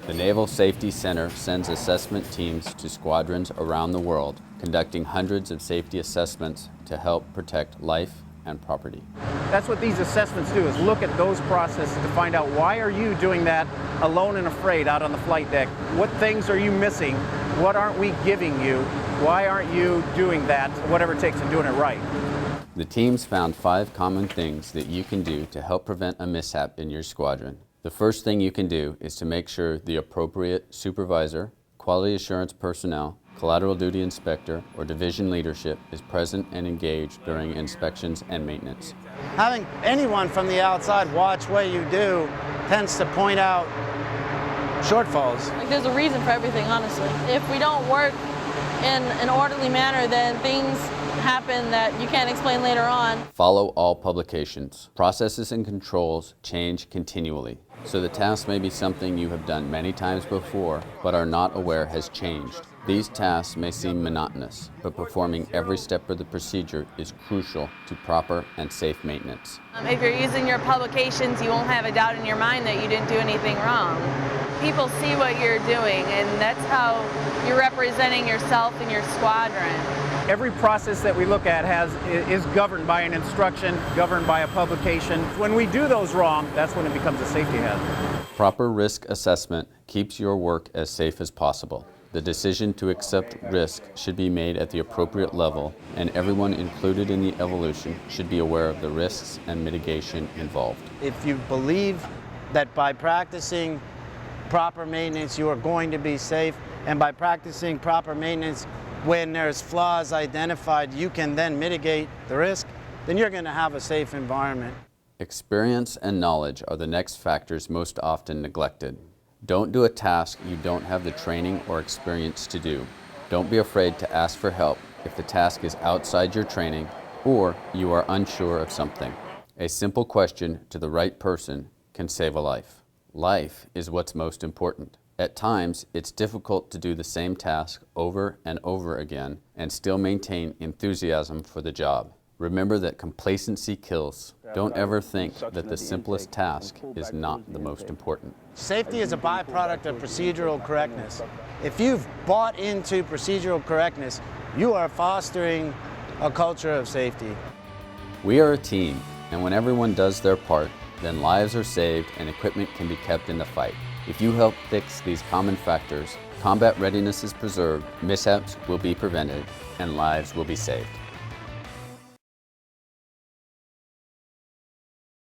The Naval Safety Center sends assessment teams to squadrons around the world, conducting hundreds of safety assessments to help protect life and property. That's what these assessments do, is look at those processes to find out, why are you doing that alone and afraid out on the flight deck? What things are you missing? What aren't we giving you? Why aren't you doing that, whatever it takes, and doing it right? The teams found 5 common things that you can do to help prevent a mishap in your squadron. The first thing you can do is to make sure the appropriate supervisor, quality assurance personnel, collateral duty inspector, or division leadership is present and engaged during inspections and maintenance. Having anyone from the outside watch what you do tends to point out shortfalls. There's a reason for everything, honestly. If we don't work in an orderly manner, then things happen that you can't explain later on. Follow all publications. Processes and controls change continually, so the task may be something you have done many times before but are not aware has changed. These tasks may seem monotonous, but performing every step of the procedure is crucial to proper and safe maintenance. If you're using your publications, you won't have a doubt in your mind that you didn't do anything wrong. People see what you're doing, and that's how you're representing yourself and your squadron. Every process that we look at is governed by an instruction, governed by a publication. When we do those wrong, that's when it becomes a safety hazard. Proper risk assessment keeps your work as safe as possible. The decision to accept risk should be made at the appropriate level, and everyone included in the evolution should be aware of the risks and mitigation involved. If you believe that by practicing proper maintenance you are going to be safe, and by practicing proper maintenance when there's flaws identified you can then mitigate the risk, then you're going to have a safe environment. Experience and knowledge are the next factors most often neglected. Don't do a task you don't have the training or experience to do. Don't be afraid to ask for help if the task is outside your training or you are unsure of something. A simple question to the right person can save a life. Life is what's most important. At times, it's difficult to do the same task over and over again and still maintain enthusiasm for the job. Remember that complacency kills. Don't ever think that the simplest task is not the most important. Safety is a byproduct of procedural correctness. If you've bought into procedural correctness, you are fostering a culture of safety. We are a team, and when everyone does their part, then lives are saved and equipment can be kept in the fight. If you help fix these common factors, combat readiness is preserved, mishaps will be prevented, and lives will be saved.